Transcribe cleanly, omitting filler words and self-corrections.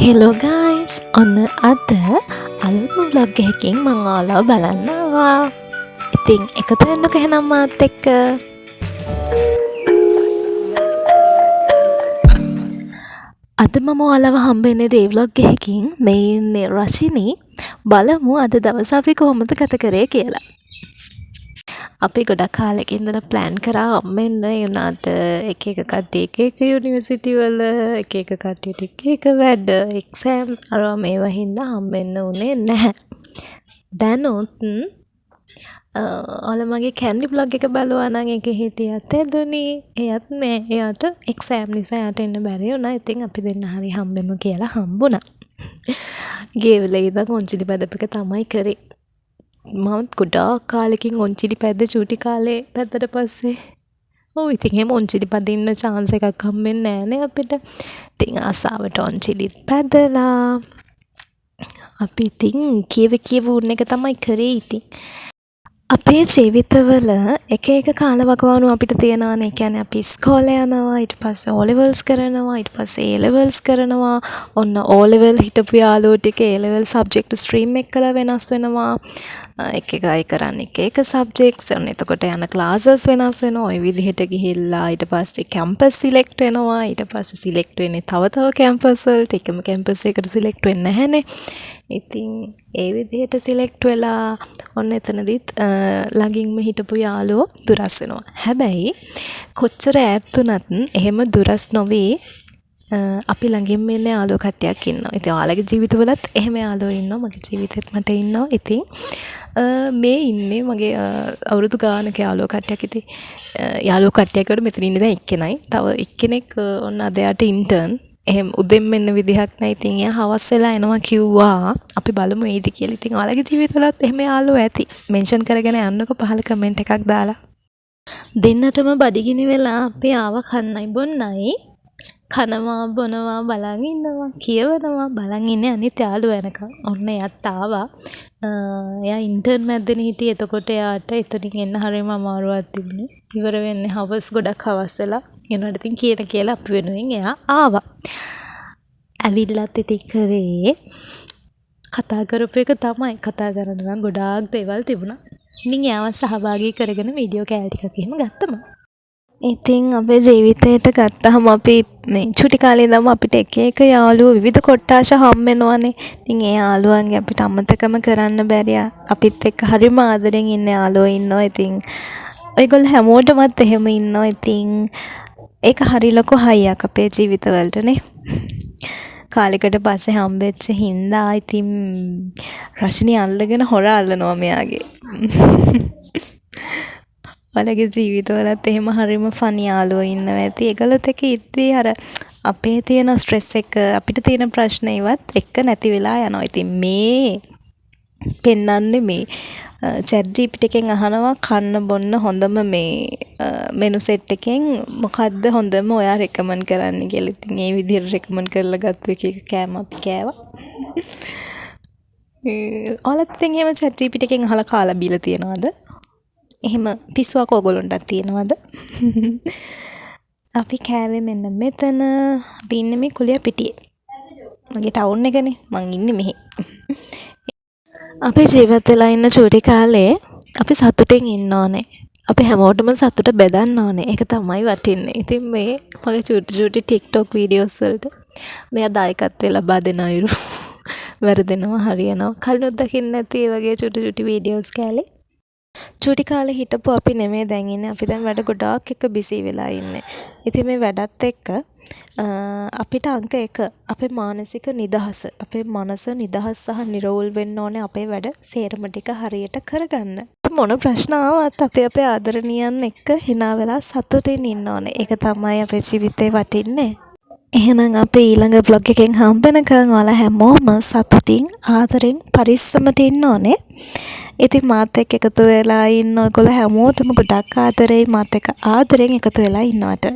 Hello guys ඔන්න අද අලුත්ම බ්ලොග් එකකින් මං ඔයාලව බලන්න ආවා. ඉතින් එකතු වෙන්නකෝ එහෙනම් මාත් එක්ක. අද මම ඔයාලව හම්බෙන්නේ ඩේ බ්ලොග් එකකින්. මේ ඉන්නේ රශිනි. බලමු අද දවස අපි කොහොමද ගත කරේ කියලා. අපි ගොඩක් කාලෙක ඉඳලා ප්ලෑන් කරා හම්බෙන්න. ඒ වුණාට එක එක කට්ටිය එක එක යුනිවර්සිටි වල එක එක කට්ටියට එක එක වැඩ එක්සෑම්ස් අරවා මේවා හින්දා හම්බෙන්න උනේ නැහැ. දැනුත් ඔයාලා මගේ කැන්ඩි බ්ලොග් එක බලුවා නම් ඒකේ හිටියත් එදුනි. එයත් නෑ. එයාට එක්සෑම් නිසා යාට එන්න බැරි වුණා. ඉතින් අපි දෙන්න හරි හම්බෙමු කියලා හම්බුණා. ගේවල ඉඳන් ඔන්චිලි බදපක තමයි කරේ. මම ගොඩාක් කාලෙකින් ඔන්චිලි පැද්ද චූටි කාලේ පැද්දට පස්සේ ඉතින් එහෙම ඔන්චිලි පදින්න chance එකක් හම්බෙන්නේ නෑනේ අපිට. ඉතින් ආසාවට ඔන්චිලිත් පැදලා අපි ඉතින් කියව උන් එක තමයි කරේ. ඉතින් අපේ ජීවිතවල එක එක කාල වකවානු අපිට තියෙනවානේ. ඒ කියන්නේ අපි ඉස්කෝලේ යනවා, ඊට පස්සේ O levels කරනවා, ඊට පස්සේ A levels කරනවා. ඔන්න O level හිටපු යාළුවෝ ටික A level subject stream එකලා වෙනස් වෙනවා. එක එක අය කරන්නේ එක subjects. ඔන්න එතකොට යන classes වෙනස් වෙනවා. ওই විදිහට ගිහිල්ලා ඊට පස්සේ campus select වෙනවා. ඊට පස්සේ select වෙන්නේ තව campus වලට. එකම campus එකකට select වෙන්නේ නැහැනේ. ඉතින් ඒ විදිහට select වෙලා ඔන්න එතනදිත් ළඟින්ම හිටපු යාළුවෝ දුරස් වෙනවා. හැබැයි කොච්චර ඈත් වුණත් එහෙම දුරස් නොවී අපි ළඟින්ම ඉන්න යාළුවෝ කට්ටියක් ඉන්නවා. ඉතින් ඔයාලගේ ජීවිතවලත් එහෙම යාළුවෝ ඉන්නවා. මගේ ජීවිතෙත් මට ඉන්නවා. ඉතින් මේ ඉන්නේ මගේ අවුරුදු ගානක යාළුවෝ කට්ටියක්. ඉතින් යාළුවෝ කට්ටියකට මෙතන ඉන්නේ දැන් එක්කෙනයි. තව එක්කෙනෙක් ඔන්න අද යාට ඉන්ටර්න්. එහෙම උදෙන් මෙන්න විදිහක් නැහැ. ඉතින් එයා හවස් වෙලා එනවා කිව්වා. අපි බලමු එයිද කියලා. ඉතින් ඔයාලගේ ජීවිතවලත් එහෙම යාළුවෝ ඇති. මෙන්ෂන් කරගෙන යන්නකෝ පහල කමෙන්ට් එකක් දාලා. දෙන්නටම බඩගිනි වෙලා අපි ආවා කන්නයි බොන්නයි. කනවා බොනවා බලන් ඉන්නවා කියවනවා බලන් ඉන්නේ අනිත් යාළුවා එනකන්. ඔන්න එයාත් ආවා. එයා ඉන්ටර්න් මැද්දේනේ හිටියේ. එතකොට එයාට එතනින් එන්න හරියම අමාරුවක් තිබුණේ. ඉවර වෙන්නේ හවස් ගොඩක් හවස් වෙලා. එනකොට ඉතින් කියලා අපි වෙනුවෙන් එයා ආවා. ඇවිල්ලත් ඉතින් කරේ කතා කරපු එක තමයි. කතා කරන්න නම් ගොඩාක් දේවල් තිබුණා. ඉතින් එයාව සහභාගී කරගෙන වීඩියෝ කෑලි ටිකක් එහෙම ගත්තම. ඉතින් අපේ ජීවිතේට ගත්තහම අපි මේ චුටි කාලේ ඉඳන්ම අපිට එක එක යාළුවෝ විවිධ කොට්ටාශ හම් වෙනවනේ. ඉතින් ඒ යාළුවන්ගේ අපිට අමතකම කරන්න බැරි අපිත් එක්ක හරිම ආදරෙන් ඉන්න යාළුවෝ ඉන්නවා. ඉතින් ඔයගොල්ලෝ හැමෝටමත් එහෙම ඉන්නවා. ඉතින් ඒක හරි ලොකු හයියක් අපේ ජීවිතවලටනේ. කාලෙකට පස්සේ හම්බෙච්ච හින්දා ඉතින් රශිනි අල්ලගෙන හොර අල්ලනවා මෙයාගේ. ඔයාලගේ ජීවිතවලත් එහෙම හරිම ෆනි යාළුවෝ ඉන්නවා ඇති. ඒගොල්ලොත් එක්ක ඉද්දී අර අපේ තියෙන ස්ට්‍රෙස් එක අපිට තියෙන ප්‍රශ්න ඒවත් එක්ක නැති වෙලා යනවා. ඉතින් මේ පෙන්නන්නේ මේ chat GPT එකෙන් අහනවා කන්න බොන්න හොඳම මේ මෙනු සෙට් එකෙන් මොකද්ද හොඳම ඔයා රෙකමන්ඩ් කරන්න කියලා. ඉතින් ඒ විදිහට රෙකමන්ඩ් කරලා ගත්ත එක කෑම අපි කෑවා. ඔයාලත් ඉතින් එහෙම chat GPT එකෙන් අහලා කාලා බීලා තියනවද? එහෙම පිස්සුවක් ඕගොල්ලන්ටත් තියෙනවද? අපි කෑවේ මෙන්න මෙතන. අපි ඉන්නේ මේ කුලියා පිටියේ. මගේ ටවුන් එකනේ. මං ඉන්නේ මෙහි. අපි ජීවත් වෙලා ඉන්න චූටි කාලේ අපි සතුටින් ඉන්න ඕනේ. අපි හැමෝටම සතුට බෙදන්න ඕනේ. ඒක තමයි වටින්නේ. ඉතින් මේ මගේ චූටි TikTok වීඩියෝස් වලට මෙයා දායකත්වය ලබා දෙන අයුරු වැරදෙනවා හරියනවා. කලිනුත් දකින්න නැති ඒ වගේ චූටි වීඩියෝස් කෑලේ. චූටි කාලේ හිටපු අපි නෙමෙයි දැන් ඉන්නේ. අපි දැන් වැඩ ගොඩාක් එක බිසි වෙලා ඉන්නේ. ඉතින් මේ වැඩත් එක්ක අපිට අංක 1 අපේ මානසික නිදහස, අපේ මනස නිදහස් සහ නිරවුල් වෙන්න ඕනේ අපේ වැඩ සේරම ටික හරියට කරගන්න. මොන ප්‍රශ්න ආවත් අපේ ආදරණීයන් එක්ක hina වෙලා සතුටින් ඉන්න ඕනේ. ඒක තමයි අපේ ජීවිතේ වටින්නේ. එහෙනම් අපි ඊළඟ බ්ලොග් එකෙන් හම්බෙනකන් ඔයාලා හැමෝම සතුටින් ආදරෙන් පරිස්සමට ඉන්න ඕනේ. ඉතින් මාත් එක්ක එකතු වෙලා ඉන්න ඔයගොල්ලෝ හැමෝටම ගොඩක් ආදරෙයි. මාත් එක්ක ආදරෙන් එකතු වෙලා ඉන්නවට.